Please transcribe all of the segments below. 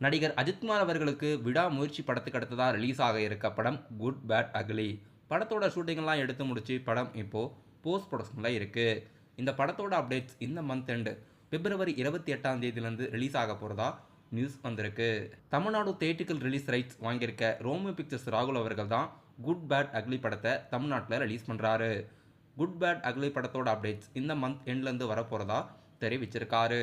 நடிகர் அஜித்குமார் அவர்களுக்கு விடாமுயற்சி படத்துக்கு அடுத்ததாக ரிலீஸ் ஆக இருக்க படம் குட் பேட் அக்லி. படத்தோட ஷூட்டிங்லாம் எடுத்து முடிச்சு படம் இப்போது போஸ்ட் ப்ரொடக்ஷனில் இருக்குது. இந்த படத்தோட அப்டேட்ஸ் இந்த மந்த் எண்டு பிப்ரவரி 28ஆம் தேதியிலேருந்து ரிலீஸ் ஆக போகிறதா நியூஸ் வந்திருக்கு. தமிழ்நாடு தியேட்டிக்கல் ரிலீஸ் ரைட்ஸ் வாங்கியிருக்க ரோமியோ பிக்சர்ஸ் ராகுல் அவர்கள் தான் குட் பேட் அக்லி படத்தை தமிழ்நாட்டில் ரிலீஸ் பண்ணுறாரு. குட் பேட் அக்லி படத்தோட அப்டேட்ஸ் இந்த மந்த் எண்ட்லேருந்து வரப்போகிறதா தெரிவிச்சிருக்காரு.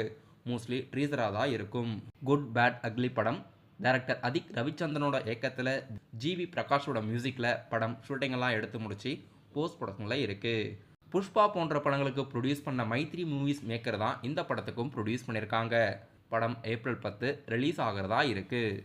மோஸ்ட்லி ட்ரீசராக தான் இருக்கும். குட் பேட் அக்லி படம் டைரக்டர் அதிக் ரவிச்சந்திரனோட இயக்கத்தில் ஜிவி பிரகாஷோட மியூசிக்கில் படம் ஷூட்டிங்கெல்லாம் எடுத்து முடிச்சு போஸ்ட் ப்ரொடக்ஷனில் இருக்குது. புஷ்பா போன்ற படங்களுக்கு ப்ரொடியூஸ் பண்ண மைத்ரி மூவிஸ் மேக்கர் தான் இந்த படத்துக்கும் ப்ரொடியூஸ் பண்ணியிருக்காங்க. படம் ஏப்ரல் 10 ரிலீஸ் ஆகிறதா இருக்குது.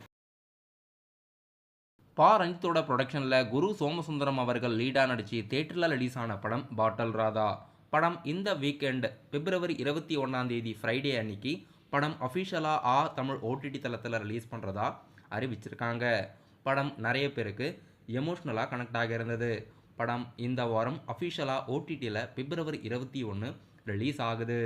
பா ரஞ்சித்தோட ப்ரொடக்ஷனில் குரு சோமசுந்தரம் அவர்கள் லீடாக நடித்து தேட்டரில் ரிலீஸ் ஆன படம் பாட்டல் ராதா. படம் இந்த வீக்கெண்ட் பிப்ரவரி 21ஆம் தேதி ஃப்ரைடே அன்னைக்கு படம் அஃபிஷியலாக தமிழ் ஓடிடி தளத்தில் ரிலீஸ் பண்ணுறதா அறிவிச்சிருக்காங்க. படம் நிறைய பேருக்கு எமோஷ்னலாக கனெக்ட் ஆகியிருந்தது. படம் இந்த வாரம் அஃபிஷியலாக ஓடிடியில் பிப்ரவரி 21 ரிலீஸ் ஆகுது.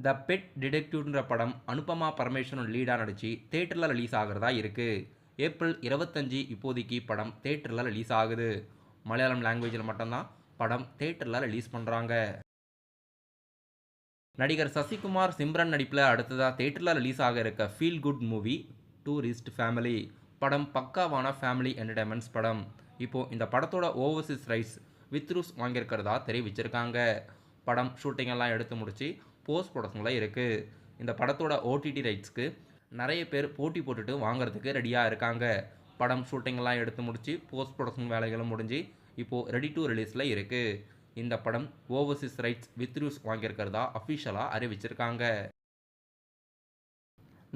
த பெட் டிடெக்டிவ்ன்ற படம் அனுபமா பரமேஸ்வரன் லீடாக நடித்து தேட்டரில் ரிலீஸ் ஆகிறதா இருக்குது. ஏப்ரல் 25 இப்போதைக்கு படம் தேட்டரில் ரிலீஸ் ஆகுது. மலையாளம் லாங்குவேஜில் மட்டும்தான் படம் தேட்டரில் ரிலீஸ் பண்ணுறாங்க. நடிகர் சசிகுமார் சிம்ரன் நடிப்பில் அடுத்ததாக தேட்டரில் ரிலீஸ் ஆக இருக்க feel good movie tourist family. படம் பக்காவான ஃபேமிலி என்டர்டைன்மெண்ட்ஸ் படம். இப்போது இந்த படத்தோட ஓவர்சீஸ் ரைட்ஸ் வித்ரூஸ் வாங்கியிருக்கிறதா தெரிவிச்சிருக்காங்க. படம் ஷூட்டிங்கெல்லாம் எடுத்து முடிச்சு போஸ்ட் ப்ரொடக்ஷனில் இருக்குது. இந்த படத்தோட ஓடிடி ரைட்ஸ்க்கு நிறைய பேர் போட்டி போட்டுட்டு வாங்குறதுக்கு ரெடியாக இருக்காங்க. படம் ஷூட்டிங்கெல்லாம் எடுத்து முடிச்சு போஸ்ட் ப்ரொடக்ஷன் வேலைகளும் முடிஞ்சு இப்போது ரெடி டு ரிலீஸில் இருக்குது. இந்த படம் ஓவர்சீஸ் ரைட்ஸ் வித்ரூஸ் வாங்கியிருக்கிறதா அஃபிஷியலாக அறிவிச்சிருக்காங்க.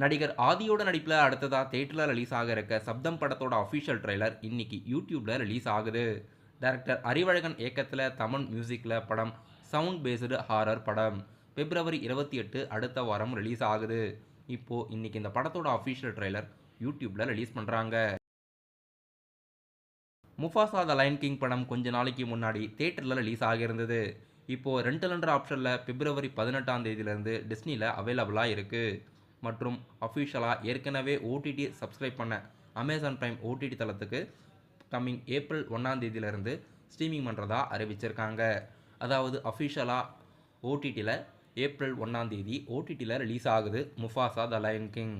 நடிகர் ஆதியோட நடிப்பில் அடுத்ததாக தேட்டரில் ரிலீஸ் ஆக இருக்க சப்தம் படத்தோட அஃபிஷியல் ட்ரெய்லர் இன்னைக்கு யூடியூப்பில் ரிலீஸ் ஆகுது. டைரக்டர் அறிவழகன் இயக்கத்தில் தமிழ் மியூசிக்கில் படம் சவுண்ட் பேஸ்டு ஹாரர் படம் பிப்ரவரி 28 அடுத்த வாரம் ரிலீஸ் ஆகுது. இப்போது இன்னைக்கு இந்த படத்தோட அஃபிஷியல் ட்ரெய்லர் யூடியூப்பில் ரிலீஸ் பண்ணுறாங்க. முஃபாசா த லயன் கிங் படம் கொஞ்ச நாளைக்கு முன்னாடி தேட்டரில் ரிலீஸ் ஆகியிருந்தது. இப்போது ரெண்டல்ன்ற ஆப்ஷனில் பிப்ரவரி 18ஆம் தேதியிலேருந்து டிஸ்னியில் அவைலபிளாக இருக்குது. மற்றும் அஃபிஷியலாக ஏற்கனவே ஓடிடி சப்ஸ்கிரைப் பண்ண அமேசான் பிரைம் ஓடிடி தளத்துக்கு கம்மிங் ஏப்ரல் 1ஆம் தேதியிலேருந்து ஸ்ட்ரீமிங் பண்ணுறதா அறிவிச்சிருக்காங்க. அதாவது அஃபிஷியலாக ஓடிடியில் ஏப்ரல் 1ஆம் தேதி ஓடிடியில் ரிலீஸ் ஆகுது முஃபாசா த லயன் கிங்.